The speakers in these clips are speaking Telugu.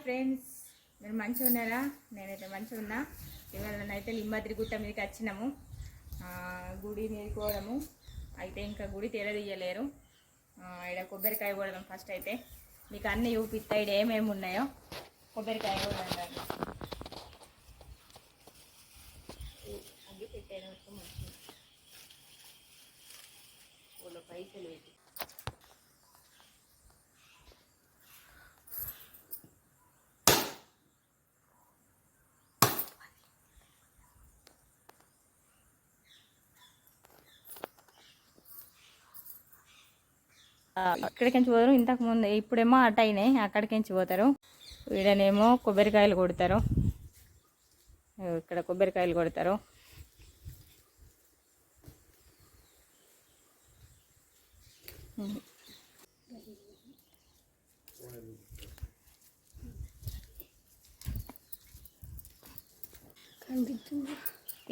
ఫ్రెండ్స్, మీరు మంచిగా ఉన్నారా? నేనైతే మంచిగా ఉన్నా. ఇవాళనైతే లింబాద్రి గుట్ట మీదకి వచ్చినాము. గుడి మీదకోవడము అయితే ఇంకా గుడి తెరదీయలేరు. ఇక్కడ కొబ్బరికాయ కొడదాం. ఫస్ట్ అయితే మీకు అన్నీ చూపిస్తా ఇక్కడ ఏమేమి ఉన్నాయో. కొబ్బరికాయ కొడదాం. అగ్గి పెట్టైన మంచిగా పైసలు పెట్టి అక్కడికించి పోతారు. ఇంతకు ముందు ఇప్పుడేమో అటు అయినాయి, అక్కడికించి పోతారు. వీడనేమో కొబ్బరికాయలు కొడతారు. ఇక్కడ కొబ్బరికాయలు కొడతారు.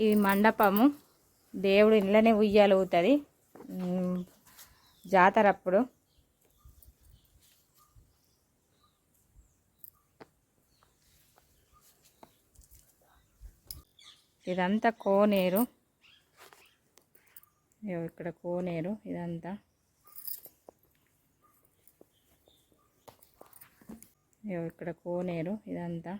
ఇది మండపము. దేవుడు ఇంట్లోనే ఉయ్యాలు అవుతుంది జాతర అప్పుడు. ఇదంతా కోనేరు. ఇక్కడ కోనేరు ఇదంతా. ఇక్కడ కోనేరు ఇదంతా.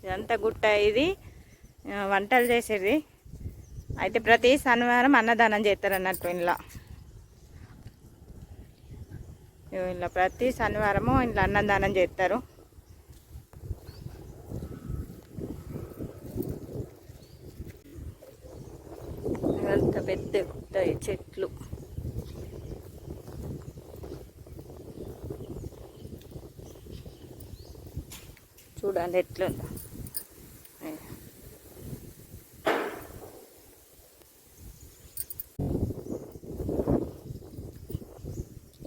ఇదంతా గుట్ట. ఇది వంటలు చేసేది. అయితే ప్రతి శనివారం అన్నదానం చేస్తారు అన్నట్టు ఇంట్లో. ఇలా ప్రతి శనివారము ఇంట్లో అన్నదానం చేస్తారు. ఇదంతా పెద్ద గుట్ట, చెట్లు. చూడండి ఎట్లుందో.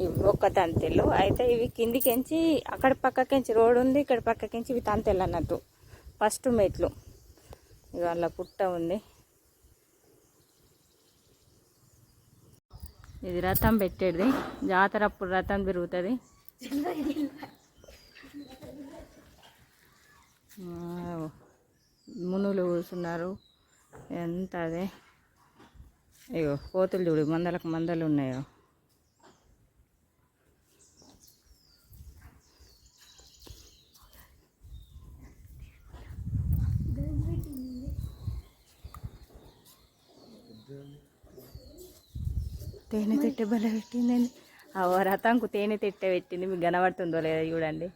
ఇవి ఒక్క తంతెలు. అయితే ఇవి కిందికించి అక్కడ పక్కకించి రోడ్ ఉంది, ఇక్కడ పక్కకించి ఇవి తంతెలు అన్నట్టు. ఫస్ట్ మెట్లు. ఇవాళ పుట్ట ఉంది. ఇది రథం పెట్టేది. జాతర అప్పుడు రథం తిరుగుతుంది. మునులు కూర్చున్నారు. ఎంత అదే. అయ్యో కోతులు చూడు, మందలకు మందలు ఉన్నాయో. తేనె తిట్టే బల పెట్టిందండి. ఆ రథంకు తేనె తిట్టే పెట్టింది. మీకు కనబడుతుందో లేదా చూడండి.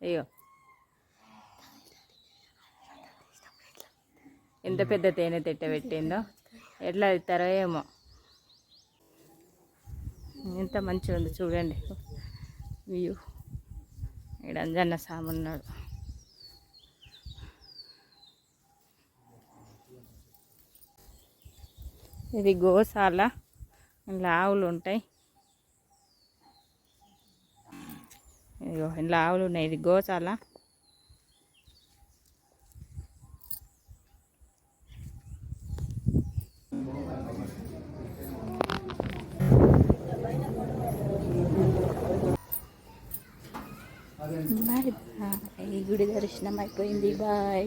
అయ్యో ఎంత పెద్ద తేనె తిట్ట పెట్టిందో. ఎట్లా తిట్టారో ఏమో. ఎంత మంచిగా ఉంది చూడండి వ్యూ. ఇక్కడ అంజన్న స్వామి ఉన్నాడు. ఇది గోశాల. ఇంట్లో ఆవులు ఉంటాయి. ఇదిగో ఇంట్లో ఆవులు ఉన్నాయి. ఇది గోశాల. Bye bye. గుడి దర్శనం అయిపోయింది. బాయ్.